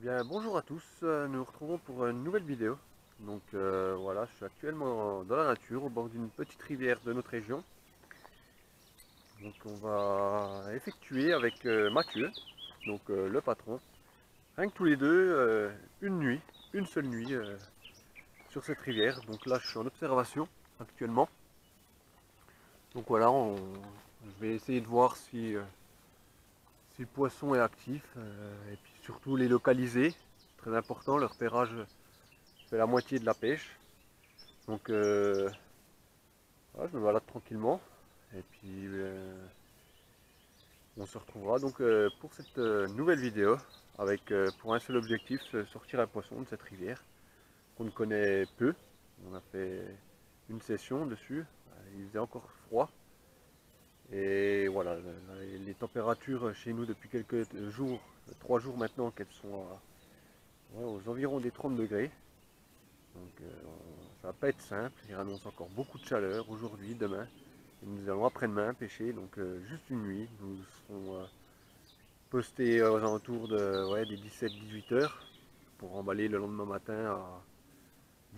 Bien, bonjour à tous, nous nous retrouvons pour une nouvelle vidéo. Donc voilà, je suis actuellement dans la nature, au bord d'une petite rivière de notre région. Donc on va effectuer avec Mathieu, donc le patron, rien que tous les deux, une seule nuit sur cette rivière. Donc là je suis en observation actuellement. Donc voilà, je vais essayer de voir si le poisson est actif et puis surtout les localiser. Très important, le repérage fait la moitié de la pêche. Donc voilà, je me balade tranquillement et puis on se retrouvera donc pour cette nouvelle vidéo avec pour un seul objectif, sortir un poisson de cette rivière qu'on ne connaît peu. On a fait une session dessus, il faisait encore froid et voilà, les températures chez nous depuis quelques jours, 3 jours maintenant, qu'elles sont aux environs des 30 degrés. Donc ça va pas être simple, il annonce encore beaucoup de chaleur aujourd'hui, demain. Et nous allons après-demain pêcher, donc juste une nuit. Nous serons postés aux alentours des 17-18 heures pour emballer le lendemain matin à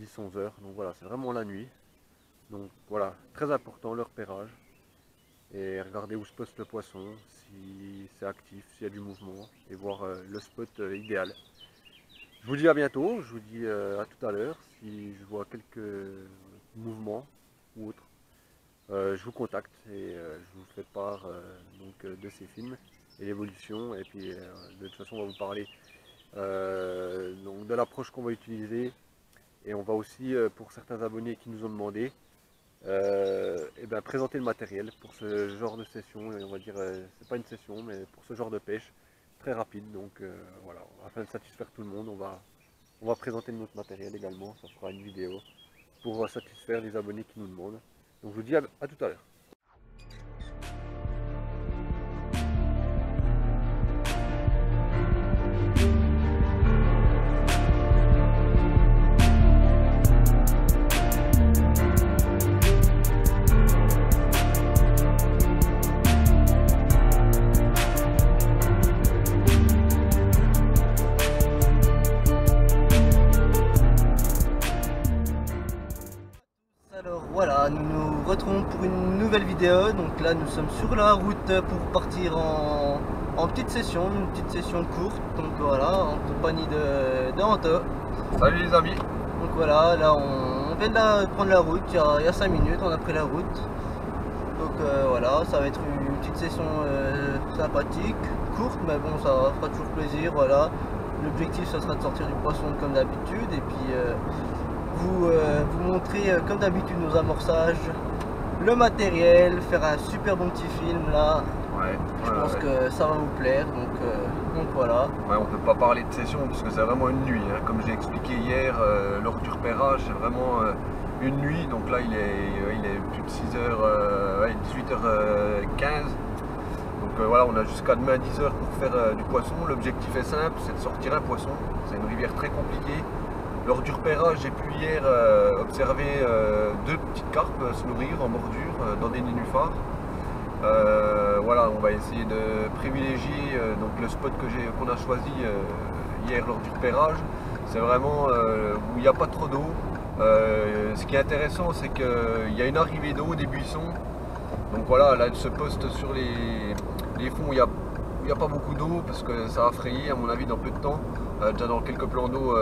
10-11 heures. Donc voilà, c'est vraiment la nuit. Donc voilà, très important le repérage. Et regarder où se poste le poisson, si c'est actif, s'il y a du mouvement, et voir le spot idéal. Je vous dis à bientôt, je vous dis à tout à l'heure. Si je vois quelques mouvements ou autres, je vous contacte et je vous fais part de ces films et l'évolution. Et puis de toute façon, on va vous parler donc de l'approche qu'on va utiliser. Et on va aussi, pour certains abonnés qui nous ont demandé, présenter le matériel pour ce genre de session. Et on va dire, c'est pas une session, mais pour ce genre de pêche très rapide. Donc voilà, afin de satisfaire tout le monde, on va présenter notre matériel également. Ça fera une vidéo pour satisfaire les abonnés qui nous demandent. Donc je vous dis à tout à l'heure. Alors voilà, nous nous retrouvons pour une nouvelle vidéo. Donc là nous sommes sur la route pour partir en petite session, une petite session courte. Donc voilà, en compagnie de Anto. Salut les amis. Donc voilà, là on vient de prendre la route, il y a 5 minutes on a pris la route. Donc voilà, ça va être une petite session sympathique, courte, mais bon ça fera toujours plaisir. Voilà, l'objectif ça sera de sortir du poisson comme d'habitude et puis vous montrer comme d'habitude nos amorçages, le matériel, faire un super bon petit film là. Ouais, je pense que ça va vous plaire, donc voilà. Ouais, on peut pas parler de session parce que c'est vraiment une nuit, hein. Comme j'ai expliqué hier, lors du repérage, c'est vraiment une nuit. Donc là il est plus de 6h, 18h15. Donc voilà, on a jusqu'à demain 10h pour faire du poisson. L'objectif est simple, c'est de sortir un poisson. C'est une rivière très compliquée. Lors du repérage, j'ai pu hier observer 2 petites carpes se nourrir en bordure dans des nénuphars. Voilà, on va essayer de privilégier donc le spot qu'on a choisi hier lors du repérage. C'est vraiment où il n'y a pas trop d'eau. Ce qui est intéressant, c'est qu'il y a une arrivée d'eau des buissons. Donc voilà, là, elle se poste sur les fonds où il n'y a pas beaucoup d'eau parce que ça a frayé à mon avis dans peu de temps. Déjà dans quelques plans d'eau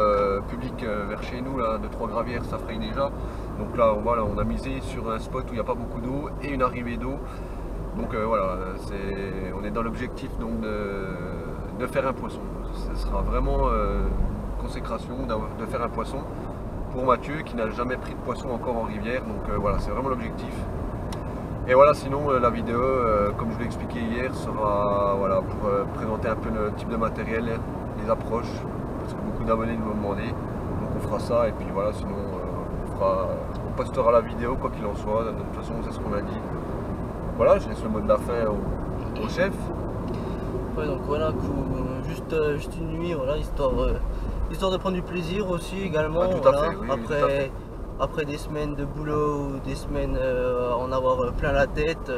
publics vers chez nous, là, de 3 gravières, ça fraye déjà. Donc là, voilà, on a misé sur un spot où il n'y a pas beaucoup d'eau et une arrivée d'eau. Donc voilà, on est dans l'objectif donc de faire un poisson. Ce sera vraiment une consécration de faire un poisson pour Mathieu qui n'a jamais pris de poisson encore en rivière. Donc voilà, c'est vraiment l'objectif. Et voilà, sinon la vidéo, comme je l'ai expliqué hier, sera voilà, pour présenter un peu le type de matériel, les approches, parce que beaucoup d'abonnés nous l'ont demandé. Donc on fera ça et puis voilà, sinon on postera la vidéo quoi qu'il en soit. De toute façon, c'est ce qu'on a dit. Voilà, je laisse le mot de la fin au chef. Ouais, donc voilà, juste une nuit, voilà, histoire de prendre du plaisir aussi également. Ah, tout voilà. à fait, oui, tout à fait. Après des semaines de boulot ou des semaines en avoir plein la tête,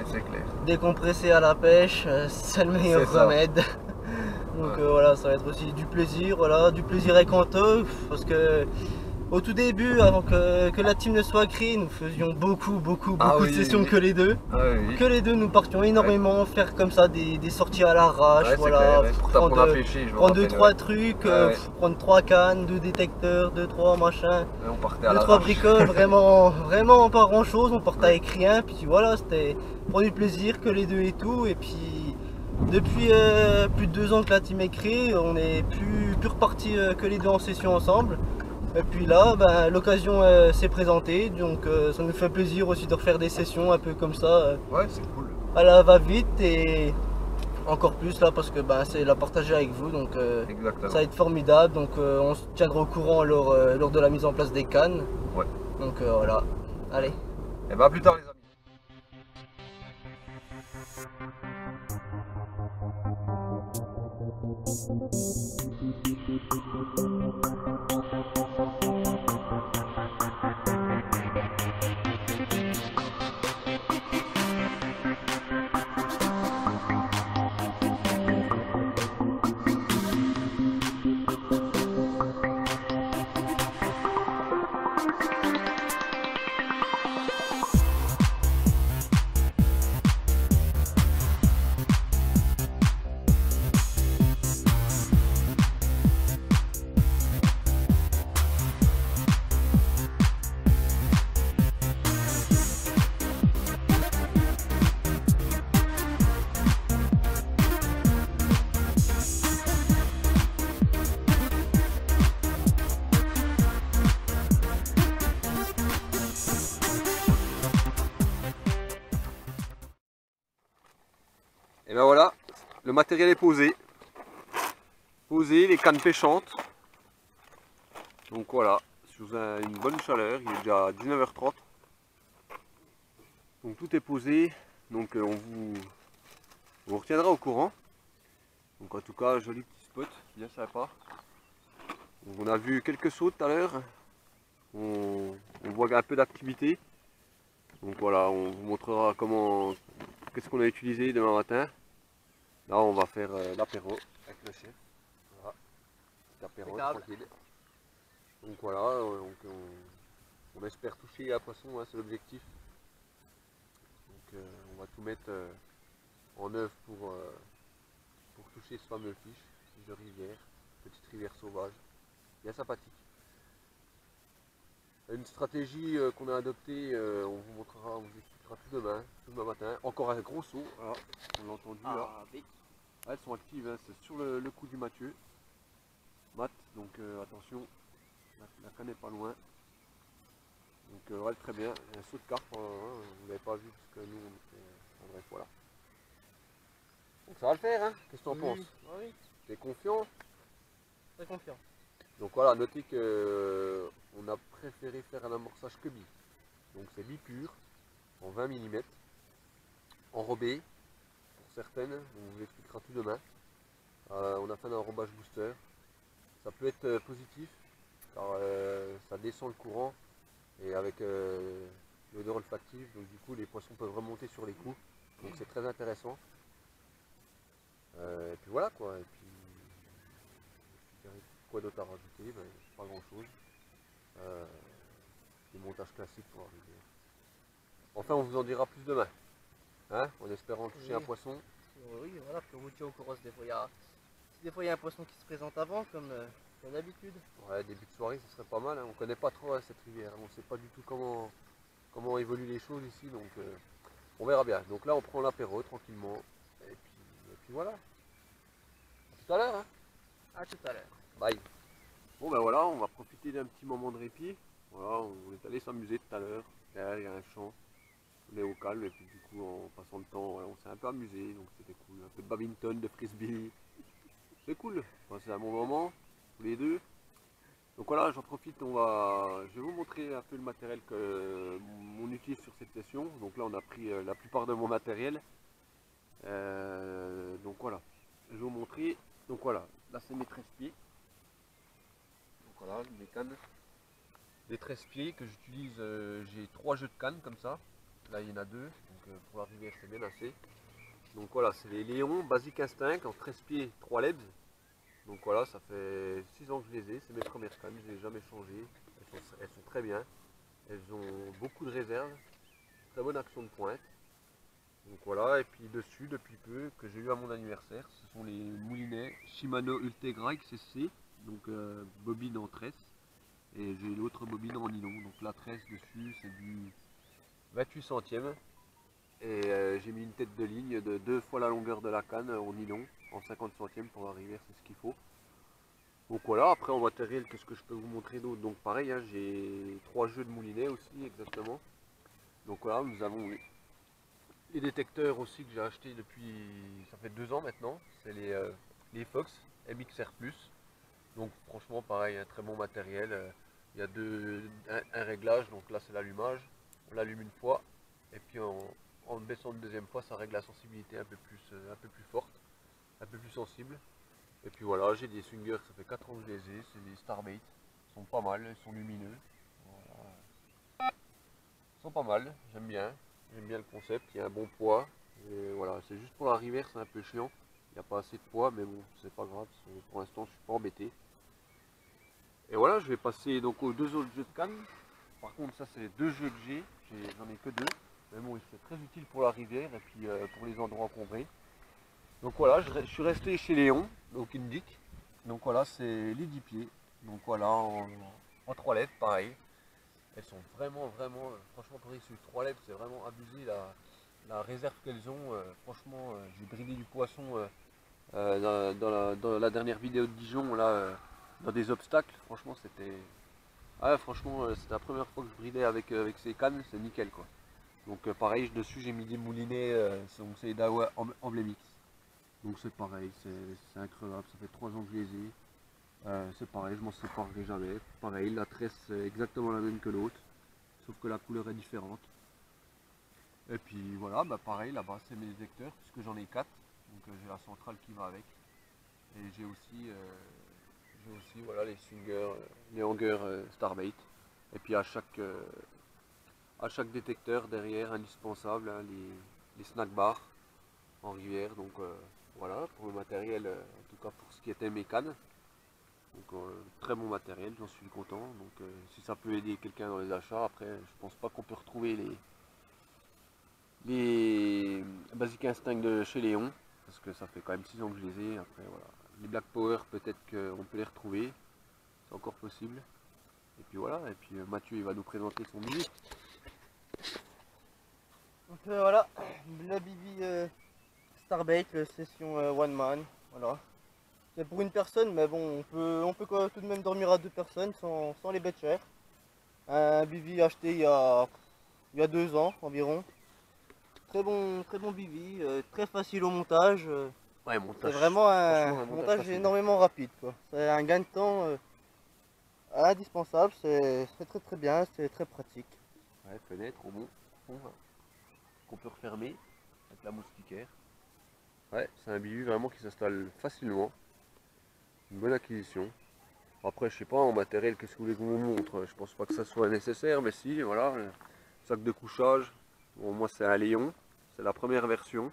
C'est clair. décompresser à la pêche, c'est le meilleur remède. Donc voilà, ça va être aussi du plaisir, voilà, du plaisir avec Anto, parce que au tout début, avant que la team ne soit créée, nous faisions beaucoup de sessions que les deux. Que les deux, nous partions énormément faire comme ça des sorties à l'arrache, voilà, clair, prendre 2-3 trucs, prendre 3 cannes, 2 détecteurs, 2-3 machins, 2-3 bricoles, vraiment pas grand chose, on partait avec rien, puis voilà, c'était prendre du plaisir que les deux et tout, et puis depuis plus de 2 ans que la team est créée, on est plus repartis que les deux en session ensemble. Et puis là, ben, l'occasion s'est présentée, donc ça nous fait plaisir aussi de refaire des sessions un peu comme ça. Ouais, c'est cool. À la va-vite et encore plus là parce que ben, c'est la partager avec vous, donc ça va être formidable. Donc on se tiendra au courant lors de la mise en place des cannes. Ouais. Donc voilà, allez. Et ben à plus tard les amis. Et ben voilà, le matériel est posé. Posé, les cannes pêchantes. Donc voilà, sous une bonne chaleur, il est déjà 19h30. Donc tout est posé, donc on vous retiendra au courant. Donc en tout cas, joli petit spot, bien sympa. Donc on a vu quelques sauts tout à l'heure. On voit un peu d'activité. Donc voilà, on vous montrera qu'est-ce qu'on a utilisé demain matin. Là on va faire l'apéro avec le chef. Voilà, petit apéro tranquille. Donc voilà, on espère toucher un poisson, hein, c'est l'objectif. Donc on va tout mettre en œuvre pour toucher ce fameux fiche de rivière, petite rivière sauvage, bien sympathique. Une stratégie qu'on a adoptée, on vous montrera, on vous expliquera tout demain matin. Encore un gros saut, voilà, on l'a entendu là. Ah, elles sont actives, hein, c'est sur le coup du Mathieu. Matt, donc attention, la canne n'est pas loin. Donc ouais, très bien, un saut de carpe, hein, vous l'avez pas vu parce que nous on était en bref, voilà. Donc ça va le faire, hein. Qu'est-ce que tu en penses? Oui. T'es confiant? Très confiant. Donc voilà, notez que on a préféré faire un amorçage que bi. Donc c'est bi pur, en 20 mm, enrobé pour certaines, on vous expliquera tout demain. On a fait un enrobage booster. Ça peut être positif, car ça descend le courant et avec l'odeur olfactive, donc du coup les poissons peuvent remonter sur les coups, donc c'est très intéressant. Et puis voilà quoi, et puis quoi d'autre à rajouter, ben, pas grand chose. Des montages classiques pour arriver. Enfin on vous en dira plus demain, hein, en espérant toucher un poisson. Oui voilà, puis on vous tient au courant si des fois il y a un poisson qui se présente avant comme d'habitude. Ouais, début de soirée ce serait pas mal, hein. On connaît pas trop hein, cette rivière, on sait pas du tout comment évoluent les choses ici, donc on verra bien. Donc là on prend l'apéro tranquillement, et puis voilà. À tout à l'heure, hein. À tout à l'heure. Bye. Bon ben voilà, on va profiter d'un petit moment de répit. Voilà, on est allé s'amuser tout à l'heure. Derrière il y a un champ, on est au calme et puis du coup en passant le temps, ouais, on s'est un peu amusé, donc c'était cool. Un peu de badminton, de frisbee, c'est cool. Enfin, c'est un bon moment, tous les deux. Donc voilà, j'en profite, je vais vous montrer un peu le matériel qu'on utilise sur cette session. Donc là on a pris la plupart de mon matériel. Donc voilà, je vais vous montrer. Donc voilà, là c'est mes 13 pieds. Donc voilà, mes cannes. Les 13 pieds que j'utilise, j'ai 3 jeux de cannes comme ça. Là il y en a 2, donc pour la rivière c'est bien assez. Donc voilà, c'est les Léon Basic Instinct en 13 pieds 3 lebs. Donc voilà, ça fait 6 ans que je les ai, c'est mes premières cannes, je ne les ai jamais changées. Elles sont très bien, elles ont beaucoup de réserve, très bonne action de pointe. Donc voilà, et puis dessus, depuis peu, que j'ai eu à mon anniversaire, ce sont les moulinets Shimano Ultegra XSC, donc bobine en tresse, et j'ai l'autre bobine en nylon. Donc la tresse dessus, c'est du 28 centièmes, et j'ai mis une tête de ligne de 2 fois la longueur de la canne en nylon, en 50 centièmes pour arriver, c'est ce qu'il faut. Donc voilà, après en matériel, qu'est-ce que je peux vous montrer d'autre? Donc pareil, hein, j'ai 3 jeux de moulinets aussi, exactement. Donc voilà, nous avons les détecteurs aussi que j'ai acheté depuis, ça fait 2 ans maintenant, c'est les Fox MXR+. Donc franchement pareil, un très bon matériel. Il y a un réglage, donc là c'est l'allumage, on l'allume une fois, et puis en baissant une deuxième fois, ça règle la sensibilité un peu plus forte, un peu plus sensible. Et puis voilà, j'ai des swingers, ça fait 4 ans que je les ai, c'est des Starbait, ils sont pas mal, ils sont lumineux. Voilà. Ils sont pas mal, j'aime bien le concept, il y a un bon poids. Et voilà, c'est juste pour la rivière, c'est un peu chiant, il n'y a pas assez de poids, mais bon, c'est pas grave, pour l'instant je suis pas embêté. Et voilà, je vais passer donc aux 2 autres jeux de canne. Par contre, ça c'est les 2 jeux que j'en ai que 2. Mais bon, c'est très utile pour la rivière et puis pour les endroits encombrés. Donc voilà, je suis resté chez Léon, donc Indic. Donc voilà, c'est les 10 pieds. Donc voilà, en 3 lettres, pareil. Elles sont vraiment, franchement, pour les 3 lettres, c'est vraiment abusé la réserve qu'elles ont. Franchement, j'ai bridé du poisson dans la dernière vidéo de Dijon, là, dans des obstacles. Franchement, c'était. Ah, franchement, c'était la première fois que je bridais avec ces cannes, c'est nickel quoi. Donc pareil, dessus j'ai mis des moulinets, donc c'est Dawa Emblemix. Donc c'est pareil, c'est increvable, ça fait 3 ans que je les ai. C'est pareil, je m'en séparerai jamais. Pareil, la tresse c'est exactement la même que l'autre, sauf que la couleur est différente. Et puis voilà, bah pareil, là-bas c'est mes détecteurs, puisque j'en ai 4. Donc j'ai la centrale qui va avec. Et j'ai aussi voilà, les swingers, les hangers Starbait. Et puis à chaque détecteur derrière, indispensable, hein, les snack bars en rivière. Donc voilà, pour le matériel, en tout cas pour ce qui était mes cannes. Donc très bon matériel, j'en suis content. Donc si ça peut aider quelqu'un dans les achats, après je pense pas qu'on peut retrouver les Basic Instinct de chez Léon, parce que ça fait quand même 6 ans que je les ai. Après voilà, les Black Power peut-être qu'on peut les retrouver, c'est encore possible. Et puis voilà, et puis Mathieu il va nous présenter son billet. Donc voilà, la Bibi Starbait, session one man, voilà. C'est pour une personne, mais bon, on peut tout de même dormir à 2 personnes sans les bêtes chères. Un Bibi acheté il y a 2 ans environ. Très bon Bibi, très facile au montage. Ouais, c'est vraiment un montage énormément rapide, quoi. C'est un gain de temps indispensable, c'est très bien, c'est très pratique. Ouais, fenêtre au bon, qu'on peut refermer avec la moustiquaire. Ouais, c'est un billet vraiment qui s'installe facilement. Une bonne acquisition. Après, je sais pas, en matériel, qu'est-ce que vous voulez qu'on vous montre? Je pense pas que ça soit nécessaire, mais si, voilà. Sac de couchage. Bon, moi, c'est un Léon. C'est la première version.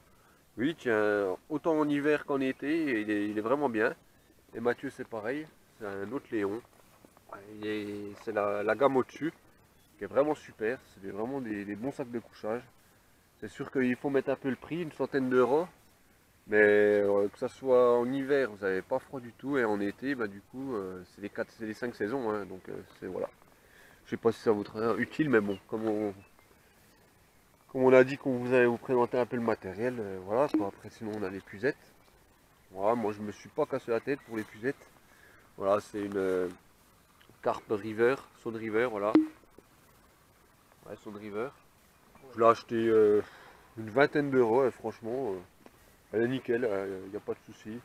Oui, tiens, autant en hiver qu'en été, il est vraiment bien. Et Mathieu, c'est pareil. C'est un autre Léon. C'est la gamme au-dessus, qui est vraiment super. C'est vraiment des bons sacs de couchage. C'est sûr qu'il faut mettre un peu le prix, une centaine d'euros. Mais que ça soit en hiver, vous n'avez pas froid du tout, et en été, bah, du coup, c'est les 5 saisons, hein, donc c'est voilà. Je sais pas si ça vous sera utile, mais bon, comme on a dit qu'on vous allait vous présenter un peu le matériel, voilà quoi. Après sinon on a les puzettes. Voilà, moi je me suis pas cassé la tête pour les puzettes. Voilà, c'est une Carp River, Sound River, voilà. Ouais, Sound River. Je l'ai acheté une vingtaine d'euros, franchement. Elle est nickel, il n'y a pas de souci.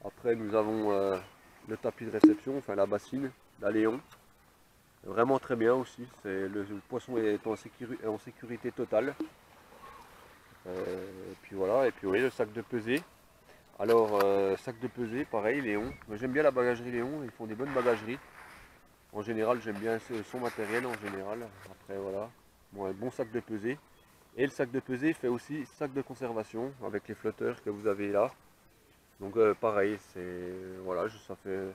Après nous avons le tapis de réception, enfin la bassine, la Léon. Vraiment très bien aussi, le poisson est en sécurité totale. Et puis voilà, et puis oui, le sac de pesée. Alors sac de pesée, pareil, Léon. J'aime bien la bagagerie Léon, ils font des bonnes bagageries. En général, j'aime bien son matériel en général. Après voilà, bon, un bon sac de pesée. Et le sac de pesée fait aussi sac de conservation avec les flotteurs que vous avez là. Donc pareil, c'est voilà, ça fait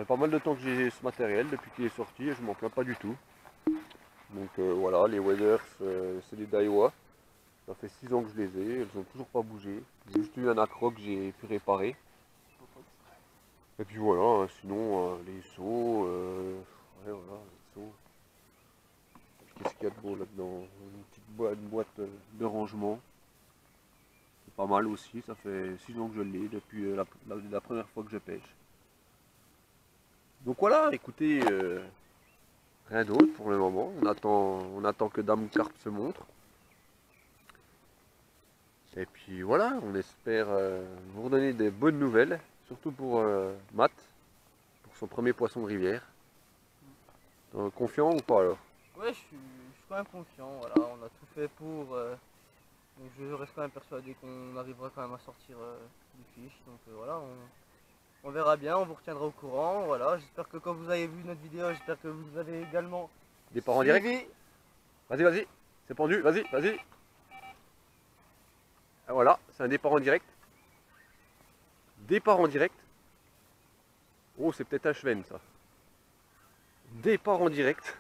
pas mal de temps que j'ai ce matériel depuis qu'il est sorti et je m'en plains pas du tout. Donc voilà, les waders, c'est des Daiwa. Ça fait 6 ans que je les ai, elles ont toujours pas bougé. J'ai juste eu un accro que j'ai pu réparer. Et puis voilà, sinon les seaux, ouais, voilà, les seaux. Qu'est-ce qu'il y a de beau là-dedans? Une petite boîte de rangement. C'est pas mal aussi, ça fait 6 ans que je l'ai depuis la première fois que je pêche. Donc voilà, écoutez, rien d'autre pour le moment. On attend que Dame Carpe se montre. Et puis voilà, on espère vous redonner des bonnes nouvelles, surtout pour Matt, pour son premier poisson de rivière. Confiant ou pas alors? Ouais, je suis quand même confiant, voilà, on a tout fait pour. Donc je reste quand même persuadé qu'on arrivera quand même à sortir du fiche. Donc voilà, on verra bien, on vous retiendra au courant. Voilà, j'espère que quand vous avez vu notre vidéo, j'espère que vous avez également Départ en direct? suivi. Vas-y, vas-y, c'est pendu, vas-y, vas-y. Et voilà, c'est un départ en direct. Départ en direct. Oh, c'est peut-être un Schwen ça. Départ en direct.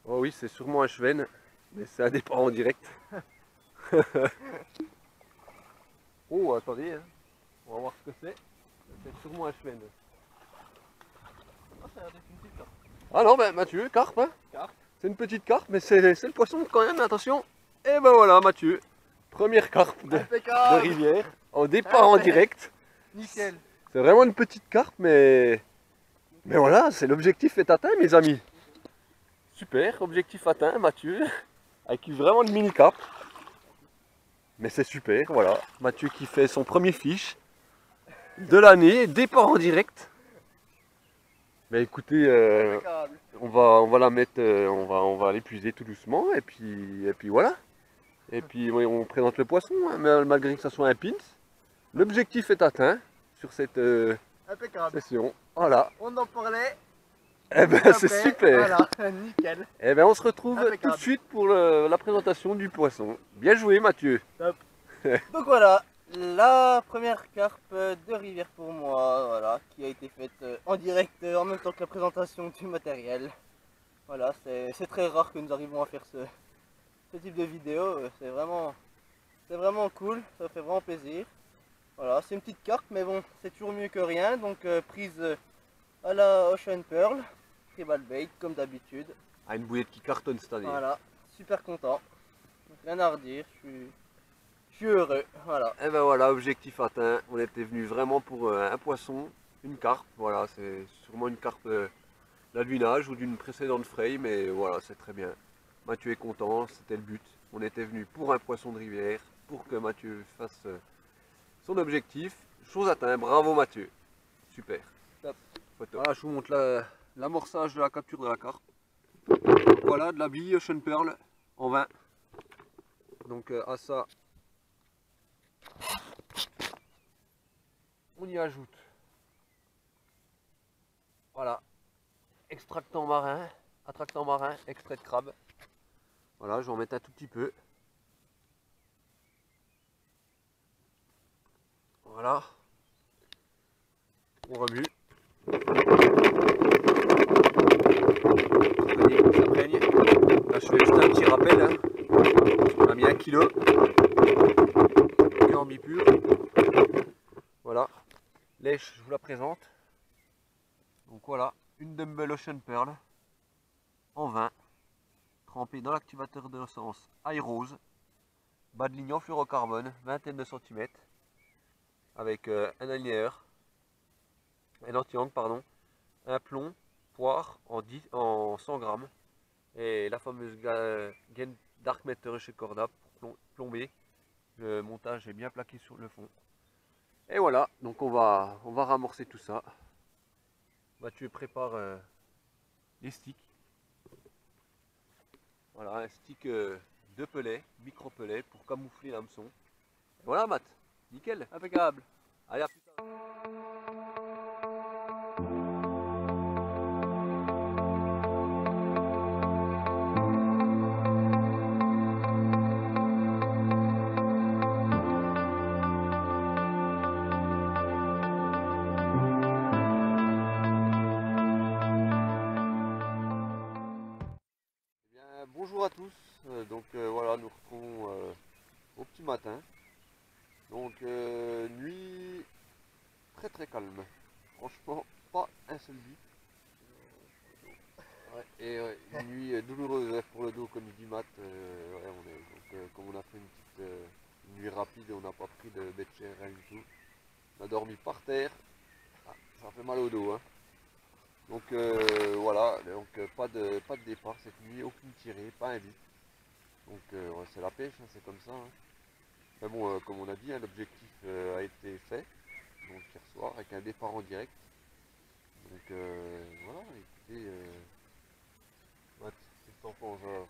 Oh oui, c'est sûrement un Schwen, mais c'est un départ en direct. Oh, attendez, hein. On va voir ce que c'est. C'est sûrement un Schwen. Ah, ça a l'air d'être une petite carpe. Ah non, ben Mathieu, carpe, hein. Carpe. C'est une petite carpe, mais c'est le poisson quand même, attention. Et ben voilà, Mathieu. Première carpe de Impeccable. rivière, en départ en direct. Nickel. C'est vraiment une petite carpe, mais voilà, c'est l'objectif est atteint, mes amis. Super, objectif atteint, Mathieu, avec vraiment une mini carpe. Mais c'est super, voilà. Mathieu qui fait son premier fiche de l'année, départ en direct. Mais écoutez, Impeccable. on va la mettre, on va l'épuiser tout doucement, et puis voilà. Et puis oui, on présente le poisson, hein, malgré que ça soit un pins. L'objectif est atteint sur cette Impeccable. session. Voilà. On en parlait. Eh ben c'est Après, super. Voilà, nickel. Eh ben on se retrouve tout Impeccable. de suite pour la présentation du poisson. Bien joué Mathieu. Donc voilà, la première carpe de rivière pour moi, voilà, qui a été faite en direct en même temps que la présentation du matériel. Voilà, c'est très rare que nous arrivons à faire ce type de vidéo, c'est vraiment cool, ça fait vraiment plaisir. Voilà, c'est une petite carpe, mais bon, c'est toujours mieux que rien, donc prise à la Ocean Pearl, tribal bait comme d'habitude. Ah, une bouillette qui cartonne cette année. Voilà, super content, rien à redire, je suis heureux, voilà. Et ben voilà, objectif atteint. On était venu vraiment pour un poisson, une carpe. Voilà, c'est sûrement une carpe d'albinage ou d'une précédente fraye, mais voilà, c'est très bien. Mathieu est content, c'était le but. On était venu pour un poisson de rivière, pour que Mathieu fasse son objectif. Chose atteinte, bravo Mathieu. Super. Top. Photo. Voilà, je vous montre l'amorçage de la capture de la carpe. Voilà, de la bille Ocean Pearl en 20. Donc à ça, on y ajoute, voilà, extractant marin, attractant marin, extrait de crabe. Voilà, je vais en mettre un tout petit peu. Voilà, on remue. Ça praigne. Là, je fais juste un petit rappel, hein. On a mis 1 kg en bipure. Voilà, lèche, je vous la présente. Donc voilà, une Dumble Ocean Pearl en 20, trempée dans l'activateur de l'essence iRose, bas de ligne en fluorocarbone, vingtaine de centimètres, avec un aligneur, un anti-angle, pardon, un plomb, poire en 100 grammes, et la fameuse gaine Dark Matter chez Corda pour plomber. Le montage est bien plaqué sur le fond. Et voilà, donc on va ramorcer tout ça. Mathieu prépare les sticks. Voilà, un stick de pelet, micro pelet pour camoufler l'hameçon. Voilà Matt, nickel, impeccable. Allez, à plus tard. à tous, voilà, nous retrouvons au petit matin. Donc nuit très calme, franchement pas un seul bip. Ouais, et une nuit douloureuse pour le dos comme il dit Matt. Comme on a fait une petite une nuit rapide, on n'a pas pris de bed chair, rien du tout. On a dormi par terre, ça fait mal au dos. Hein. Donc voilà, pas de départ cette nuit, aucune tirée, pas un bip. Donc ouais, c'est la pêche, hein, c'est comme ça. Hein. Mais bon, comme on a dit, hein, l'objectif a été fait, donc hier soir, avec un départ en direct. Donc voilà, écoutez, Matt, qu'est-ce que t'en penses alors?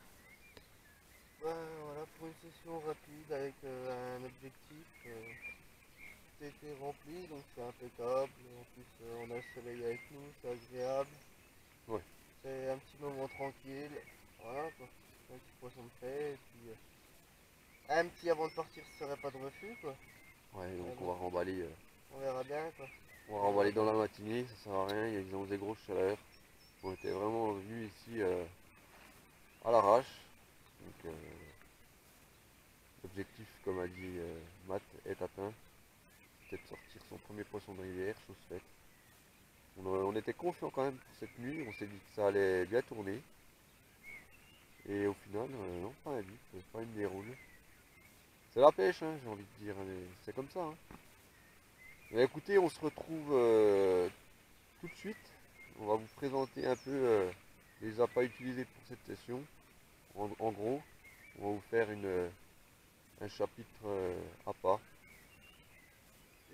Voilà, pour une session rapide avec un objectif, tout a été rempli, donc c'est impeccable. En plus, on a le soleil avec nous, c'est agréable. Ouais. C'est un petit moment tranquille. Voilà, quoi. Un petit poisson de frais, et puis un petit avant de partir, ce serait pas de refus, quoi. Ouais, donc on va remballer. On verra bien, quoi. On va remballer dans la matinée, ça sert à rien, ils ont des grosses chaleurs. On était vraiment venus ici à l'arrache. Donc l'objectif, comme a dit Matt, est atteint. Peut-être sortir son premier poisson de rivière, chose faite. On était confiant quand même pour cette nuit, on s'est dit que ça allait bien tourner. Et au final, non, pas un bip, pas une déroule. C'est la pêche, hein, j'ai envie de dire, mais c'est comme ça. Hein. Mais écoutez, on se retrouve tout de suite. On va vous présenter un peu les appâts utilisés pour cette session. En gros, on va vous faire un chapitre appât.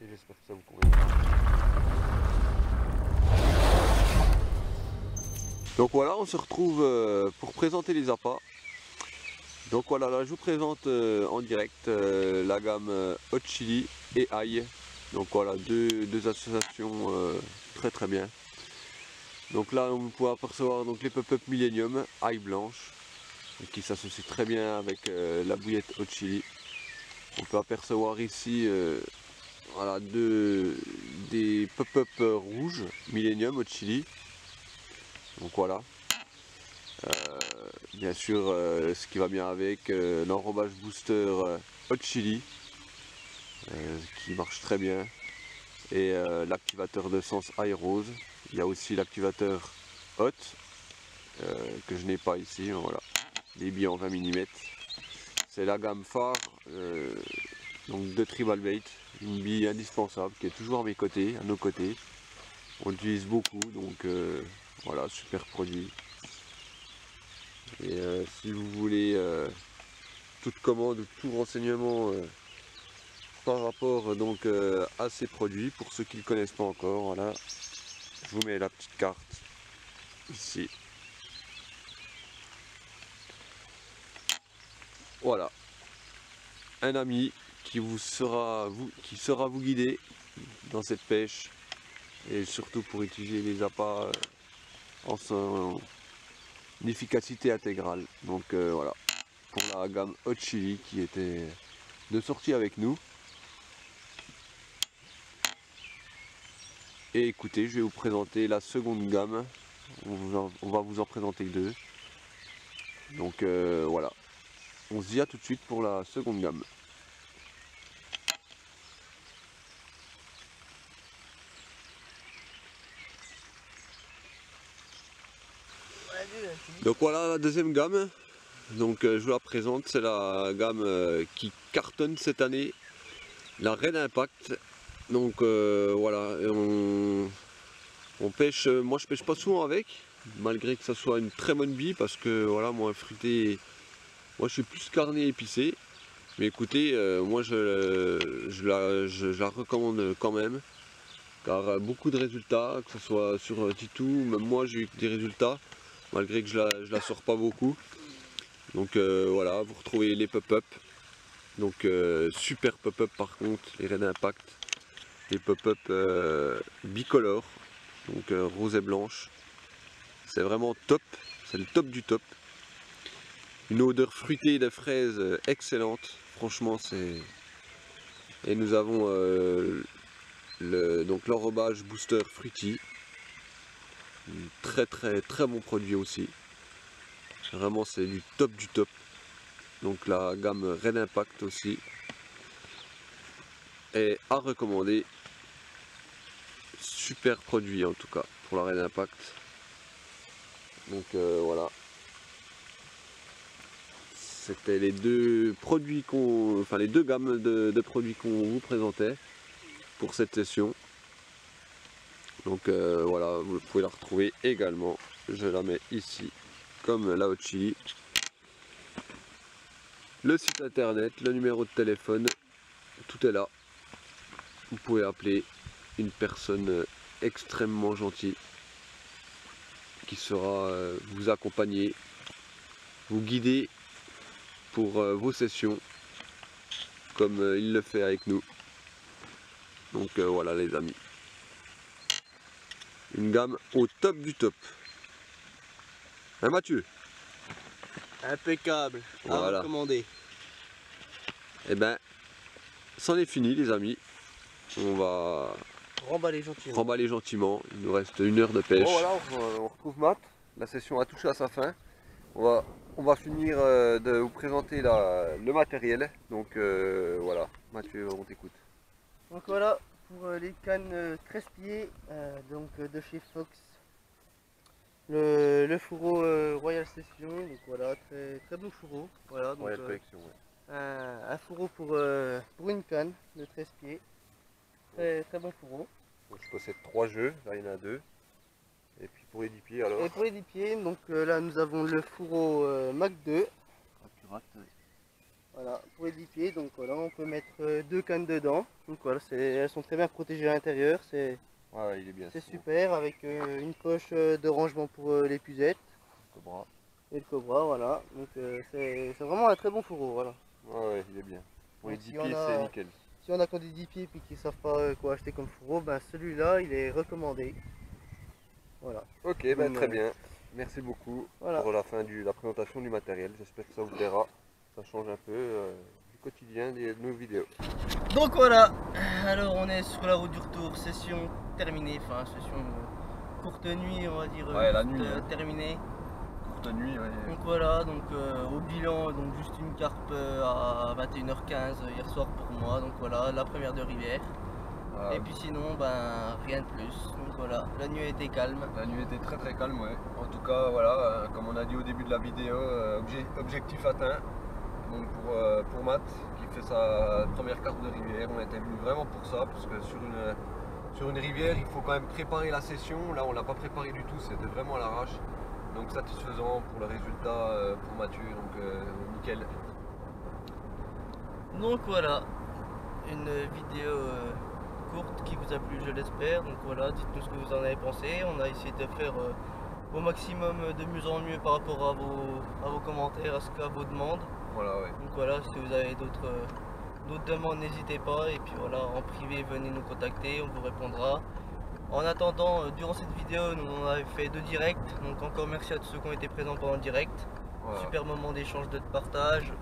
Et j'espère que ça vous conviendra. Donc voilà, on se retrouve pour présenter les appâts. Donc voilà, là je vous présente en direct la gamme Hot Chili et Ail. Donc voilà, deux associations très bien. Donc là on peut apercevoir donc, les pop-up Millennium Ail blanche qui s'associe très bien avec la bouillette Hot Chili. On peut apercevoir ici voilà, des pop-up rouges Millennium Hot Chili. Donc voilà. Bien sûr ce qui va bien avec l'enrobage booster Hot Chili qui marche très bien et l'activateur de sens Ail rose. Il y a aussi l'activateur Hot que je n'ai pas ici, voilà, des billes en 20 mm. C'est la gamme phare donc de Tribal Bait, une bille indispensable qui est toujours à mes côtés, à nos côtés. On l'utilise beaucoup, donc voilà, super produit. Et si vous voulez toute commande ou tout renseignement par rapport donc à ces produits, pour ceux qui ne le connaissent pas encore, voilà, je vous mets la petite carte ici. Voilà, un ami qui saura vous guider dans cette pêche et surtout pour utiliser les appâts en son efficacité intégrale. Donc voilà, pour la gamme Hot Chili qui était de sortie avec nous. Et écoutez, je vais vous présenter la seconde gamme. On va vous en présenter deux. Donc voilà, on se dit à tout de suite pour la seconde gamme. Donc voilà la deuxième gamme. Donc je vous la présente, c'est la gamme qui cartonne cette année, la Red Impact. Donc voilà, on pêche, moi je pêche pas souvent avec, malgré que ça soit une très bonne bille, parce que voilà, moi fruité, moi je suis plus carné épicé. Mais écoutez, moi je la recommande quand même, car beaucoup de résultats, que ce soit sur Titou, même moi j'ai eu des résultats, malgré que je la sors pas beaucoup. Donc voilà, vous retrouvez les pop-up. Donc super pop-up par contre, les Red Impact. Les pop-up bicolores, donc rose et blanche. C'est vraiment top, c'est le top du top. Une odeur fruitée de fraises excellente, franchement c'est... Et nous avons donc l'enrobage booster fruity. Très bon produit aussi. Vraiment c'est du top du top. Donc la gamme Red Impact aussi est à recommander. Super produit en tout cas pour la Red Impact. Donc voilà. C'était les deux produits les deux gammes de produits qu'on vous présentait pour cette session. Donc voilà, vous pouvez la retrouver également. Je la mets ici comme la Hot Chili. Le site internet, le numéro de téléphone, tout est là. Vous pouvez appeler une personne extrêmement gentille qui sera vous accompagner, vous guider pour vos sessions comme il le fait avec nous. Donc voilà les amis. Une gamme au top du top. Hein Mathieu? Impeccable, Voilà. à recommander. Et ben, c'en est fini les amis. On va Remballer gentiment. remballer gentiment. Il nous reste 1 heure de pêche. Bon voilà, on retrouve Matt. La session a touché à sa fin. On va finir de vous présenter le matériel. Donc voilà, Mathieu, on t'écoute. Donc voilà, pour les cannes 13 pieds de chez Fox. Le fourreau Royal Session, donc voilà, très bon fourreau. Voilà, donc, Royal Collection, ouais. un fourreau pour une canne de 13 pieds. Très bon fourreau. Donc, je possède 3 jeux, là il y en a 2. Et puis pour les 10 pieds alors. Et pour les 10 pieds, donc là nous avons le fourreau Mac 2. Voilà, pour les 10 pieds, donc voilà, on peut mettre 2 cannes dedans. Donc voilà, elles sont très bien protégées à l'intérieur, c'est Ouais, il est bien. super, avec une poche de rangement pour les puzettes. Cobra. Et le Cobra, voilà. Donc c'est vraiment un très bon fourreau, voilà. Ouais, il est bien. Pour les Donc, 10 si on pieds, a- c'est nickel. Si on a quand des 10 pieds et qu'ils ne savent pas quoi acheter comme fourreau, ben celui-là il est recommandé. Voilà. Ok, ben, très bien. Merci beaucoup Voilà. pour la présentation du matériel. J'espère que ça vous plaira. Ça change un peu du quotidien de nos vidéos. Donc voilà, alors on est sur la route du retour, session terminée, enfin session courte nuit on va dire, Ouais, la nuit, hein. terminée. Courte nuit, ouais. Donc voilà, donc au bilan, donc juste une carpe à 21h15 hier soir pour moi, donc voilà, la première de rivière. Voilà. Et puis sinon, ben rien de plus, donc voilà, la nuit a été calme. La nuit était très calme, ouais. En tout cas, voilà, comme on a dit au début de la vidéo, objectif atteint. Donc pour Matt, qui fait sa première carte de rivière, on était venu vraiment pour ça, parce que sur une rivière, il faut quand même préparer la session. Là, on l'a pas préparé du tout, c'était vraiment à l'arrache. Donc satisfaisant pour le résultat pour Mathieu, donc nickel. Donc voilà, une vidéo courte qui vous a plu, je l'espère. Donc voilà, dites-nous ce que vous en avez pensé. On a essayé de faire au maximum de mieux en mieux par rapport à vos commentaires, à vos demandes. Voilà, ouais. Donc voilà, si vous avez d'autres demandes, n'hésitez pas. Et puis voilà, en privé, venez nous contacter, on vous répondra. En attendant, durant cette vidéo, nous on avait fait 2 directs. Donc encore merci à tous ceux qui ont été présents pendant le direct. Voilà. Super moment d'échange, de partage.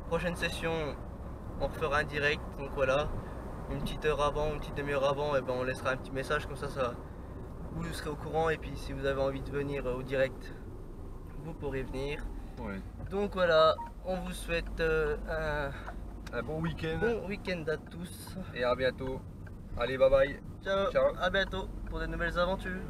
Prochaine session, on refera un direct. Donc voilà, une petite heure avant, une petite demi-heure avant, et ben on laissera un petit message comme ça, vous serez au courant. Et puis si vous avez envie de venir au direct, vous pourrez venir. Ouais. Donc voilà, on vous souhaite Un bon week-end bon week-end à tous. et à bientôt. Allez, bye bye. Ciao, Ciao. à bientôt pour de nouvelles aventures.